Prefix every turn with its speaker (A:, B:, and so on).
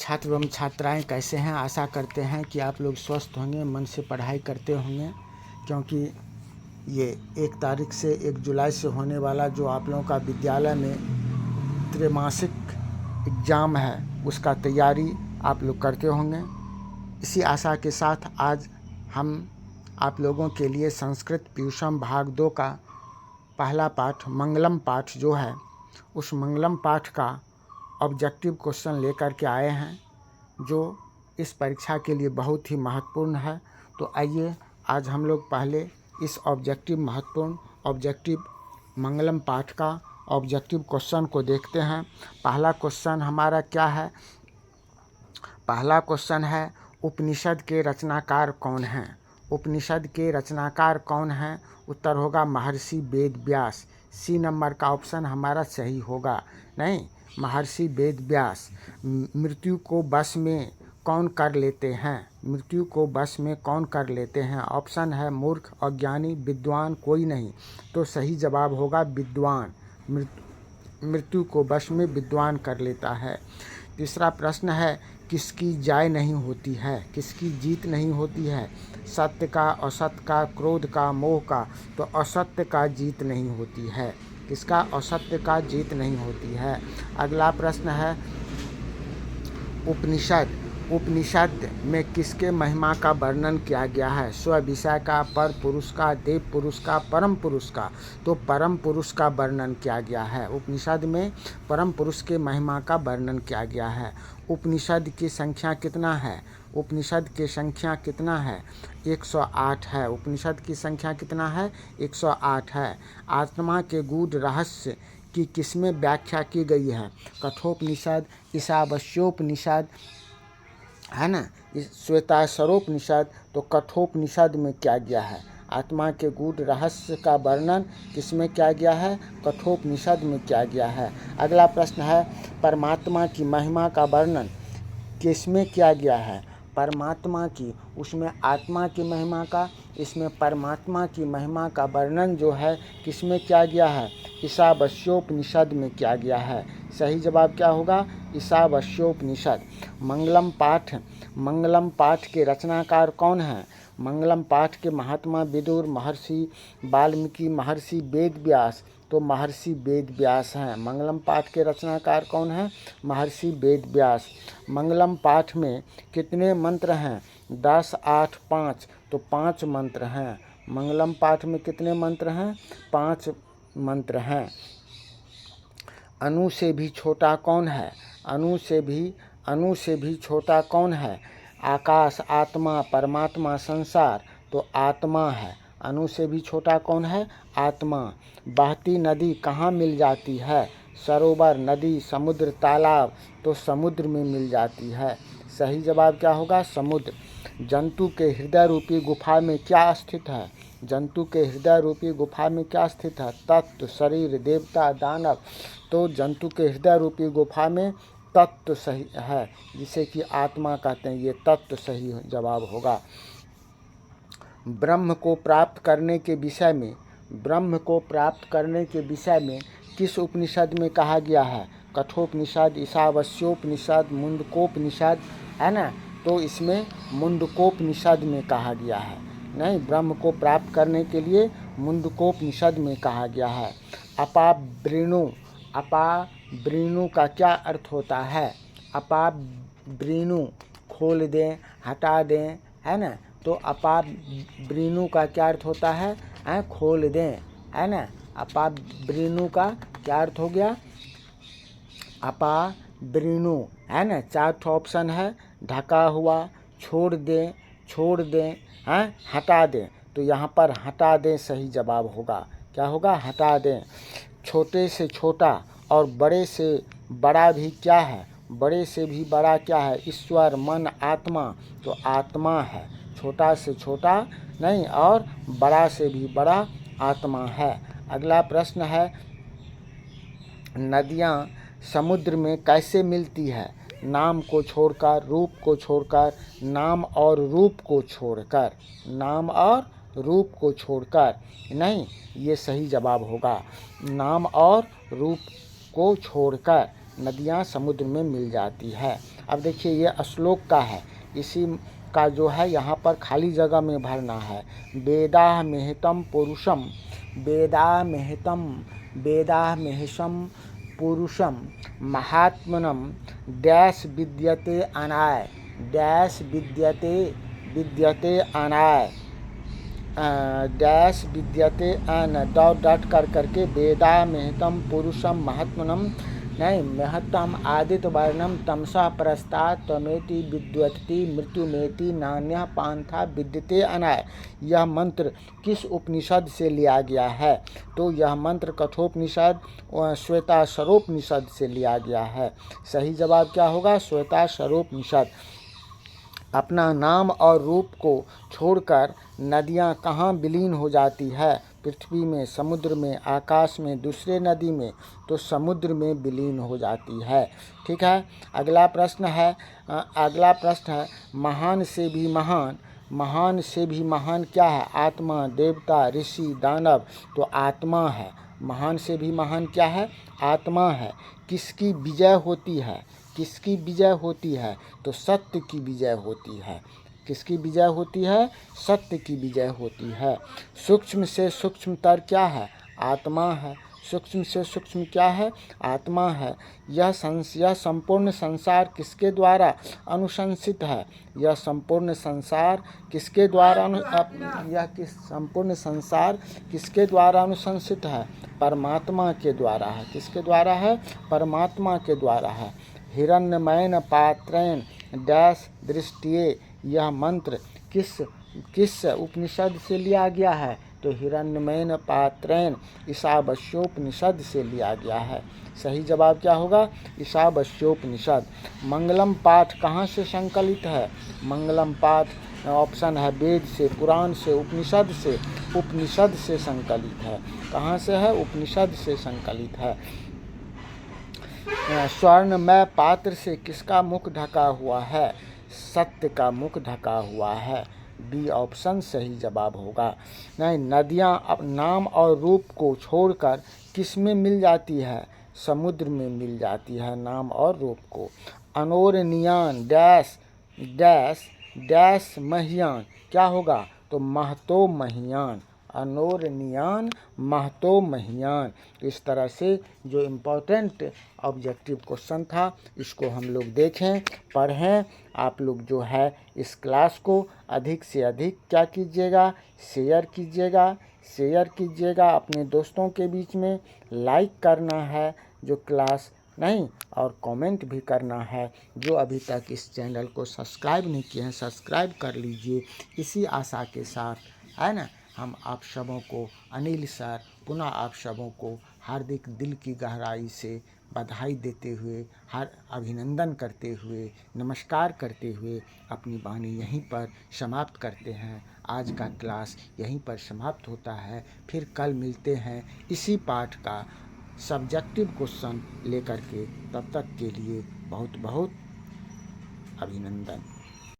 A: छात्र एवं छात्राएं कैसे हैं। आशा करते हैं कि आप लोग स्वस्थ होंगे, मन से पढ़ाई करते होंगे, क्योंकि ये 1 तारीख से 1 जुलाई से होने वाला जो आप लोगों का विद्यालय में त्रैमासिक एग्ज़ाम है, उसका तैयारी आप लोग करते होंगे। इसी आशा के साथ आज हम आप लोगों के लिए संस्कृत प्यूषम भाग 2 का पहला पाठ मंगलम पाठ जो है, उस मंगलम पाठ का ऑब्जेक्टिव क्वेश्चन लेकर के आए हैं, जो इस परीक्षा के लिए बहुत ही महत्वपूर्ण है। तो आइए आज हम लोग पहले इस ऑब्जेक्टिव मंगलम पाठ का ऑब्जेक्टिव क्वेश्चन को देखते हैं। पहला क्वेश्चन हमारा क्या है? पहला क्वेश्चन है, उपनिषद के रचनाकार कौन हैं? उपनिषद के रचनाकार कौन हैं? उत्तर होगा महर्षि वेद व्यास। सी नंबर का ऑप्शन हमारा सही होगा। नहीं, महर्षि वेद व्यास। मृत्यु को वश में कौन कर लेते हैं? मृत्यु को वश में कौन कर लेते हैं? ऑप्शन है मूर्ख, अज्ञानी, विद्वान, कोई नहीं। तो सही जवाब होगा विद्वान। मृत्यु को वश में विद्वान कर लेता है। तीसरा प्रश्न है, किसकी जय नहीं होती है? किसकी जीत नहीं होती है? सत्य का, असत्य का, क्रोध का, मोह का। तो असत्य का जीत नहीं होती है। किसका? असत्य का जीत नहीं होती है। अगला प्रश्न है, उपनिषद में किसके महिमा का वर्णन किया गया है? स्व विषय का, पर पुरुष का, देव पुरुष का, परम पुरुष का। तो परम पुरुष का वर्णन किया गया है। उपनिषद में परम पुरुष के महिमा का वर्णन किया गया है। उपनिषद की संख्या कितना है? उपनिषद की संख्या कितना है? 108 है। उपनिषद की संख्या कितना है? 108 है। आत्मा के गूढ़ रहस्य की किसमें व्याख्या की गई है? कठोपनिषद, ईशावास्योपनिषद, है ना, श्वेताश्वरोपनिषद। तो कठोपनिषद में क्या गया है? आत्मा के गूढ़ रहस्य का वर्णन किसमें किया गया है? कठोपनिषद में किया गया है। अगला प्रश्न है, परमात्मा की महिमा का वर्णन किसमें किया गया है? परमात्मा की, उसमें आत्मा की महिमा का, इसमें परमात्मा की महिमा का वर्णन जो है किसमें किया गया है? ईशावास्योपनिषद में किया गया है। सही जवाब क्या होगा? ईशावास्योपनिषद। मंगलम पाठ के रचनाकार कौन हैं? मंगलम पाठ के महात्मा विदुर, महर्षि वाल्मीकि, महर्षि वेद व्यास। तो महर्षि वेद व्यास हैं। मंगलम पाठ के रचनाकार कौन हैं? महर्षि वेद व्यास। मंगलम पाठ में कितने मंत्र हैं? 10, 8, 5। तो 5 मंत्र हैं। मंगलम पाठ में कितने मंत्र हैं? 5 मंत्र हैं। अणु से भी छोटा कौन है? अणु से भी छोटा कौन है? आकाश, आत्मा, परमात्मा, संसार। तो आत्मा है। अणु से भी छोटा कौन है? आत्मा। बहती नदी कहाँ मिल जाती है? सरोवर, नदी, समुद्र, तालाब। तो समुद्र में मिल जाती है। सही जवाब क्या होगा? समुद्र। जंतु के हृदय रूपी गुफा में क्या स्थित है? जंतु के हृदय रूपी गुफा में क्या स्थित है? तत्व, शरीर, देवता, दानव। तो जंतु के हृदय रूपी गुफा में तत्व सही है, जिसे कि आत्मा कहते हैं। ये तत्व सही जवाब होगा। ब्रह्म को प्राप्त करने के विषय में किस उपनिषद में कहा गया है? कठोपनिषद, ईशावास्योपनिषद, मुंडकोपनिषद, है ना। तो इसमें मुंडकोपनिषद में कहा गया है। नहीं, ब्रह्म को प्राप्त करने के लिए मुंडकोपनिषद में कहा गया है। अपावृणु का क्या अर्थ होता है? अपावृणु खोल दें, हटा दें, है ना। तो अपावृणु का क्या अर्थ होता है? खोल दें, है ना। अपावृणु का क्या अर्थ हो गया? अपावृणु, है ना। 4 ऑप्शन है, ढका हुआ, छोड़ दें, हटा दें। तो यहाँ पर हटा दें सही जवाब होगा। क्या होगा? हटा दें। छोटे से छोटा और बड़े से बड़ा भी क्या है? बड़े से भी बड़ा क्या है? ईश्वर, मन, आत्मा। तो आत्मा है। छोटा से छोटा नहीं और बड़ा से भी बड़ा आत्मा है। अगला प्रश्न है, नदियाँ समुद्र में कैसे मिलती है? नाम को छोड़कर, रूप को छोड़कर, नाम और रूप को छोड़कर। नाम और रूप को छोड़कर। नहीं, ये सही जवाब होगा। नाम और रूप को छोड़कर। नदियाँ समुद्र में मिल जाती है। अब देखिए ये श्लोक का है, इसी का जो है यहाँ पर खाली जगह में भरना है। वेदाहमेहितं पुरुषं, वेदाहमेहितं पुरुषं महात्मनं डैश विद्यते अनाय, डैश विद्यते अनाय, डैश विद्यते अन डॉट डॉट कर करके वेदाहमेहितं पुरुषं महात्मनं नहीं महत्तम आदित्य वर्णम तमसा परस्तात् त्वमेति विद्वत्ति मृत्युमेति नान्यः पांथा विद्यते अनाय। यह मंत्र किस उपनिषद से लिया गया है? तो यह मंत्र कठोपनिषद श्वेताश्वरोपनिषद से लिया गया है। सही जवाब क्या होगा? श्वेताश्वरोपनिषद। अपना नाम और रूप को छोड़कर नदियाँ कहाँ विलीन हो जाती है? पृथ्वी में, समुद्र में, आकाश में, दूसरे नदी में, तो समुद्र में विलीन हो जाती है। ठीक है। अगला प्रश्न है महान से भी महान, महान से भी महान क्या है? आत्मा, देवता, ऋषि, दानव। तो आत्मा है। महान से भी महान क्या है? आत्मा है। किसकी विजय होती है? किसकी विजय होती है? तो सत्य की विजय होती है। किसकी विजय होती है? सत्य की विजय होती है। सूक्ष्म से सूक्ष्मतर क्या है? आत्मा है। सूक्ष्म से सूक्ष्म क्या है? आत्मा है। यह संपूर्ण संसार किसके द्वारा अनुशंसित है? यह संपूर्ण संसार किसके द्वारा संपूर्ण संसार किसके द्वारा अनुशंसित है? परमात्मा के द्वारा है। किसके द्वारा है? परमात्मा के द्वारा है। हिरण्मयेन पात्रेण डैश दृष्टिये, यह मंत्र किस उपनिषद से लिया गया है? तो हिरण्मयेन पात्रेण ईशावास्योपनिषद से लिया गया है। सही जवाब क्या होगा? ईशावास्योपनिषद। मंगलम पाठ कहाँ से संकलित है? मंगलम पाठ ऑप्शन है वेद से, पुराण से, उपनिषद से। उपनिषद से संकलित है। कहाँ से है? उपनिषद से संकलित है। स्वर्णमय पात्र से किसका मुख ढका हुआ है? सत्य का मुख ढका हुआ है। डी ऑप्शन सही जवाब होगा। नहीं, नदियाँ नाम और रूप को छोड़कर किस में मिल जाती है? समुद्र में मिल जाती है नाम और रूप को। अनोरनियान डैश डैश डैश महियान क्या होगा? तो महतो महियान। अनोरनियान महतो महियान। तो इस तरह से जो इम्पोर्टेंट ऑब्जेक्टिव क्वेश्चन था इसको हम लोग देखें, पढ़ें। आप लोग जो है इस क्लास को अधिक से अधिक क्या कीजिएगा? शेयर कीजिएगा अपने दोस्तों के बीच में। लाइक करना है जो क्लास नहीं, और कमेंट भी करना है। जो अभी तक इस चैनल को सब्सक्राइब नहीं किए हैं सब्सक्राइब कर लीजिए। इसी आशा के साथ, है ना, हम आप सबों को, अनिल सर पुनः आप सबों को हार्दिक दिल की गहराई से बधाई देते हुए, अभिनंदन करते हुए, नमस्कार करते हुए अपनी वाणी यहीं पर समाप्त करते हैं। आज का क्लास यहीं पर समाप्त होता है। फिर कल मिलते हैं इसी पाठ का सब्जेक्टिव क्वेश्चन लेकर के। तब तक के लिए बहुत बहुत अभिनंदन।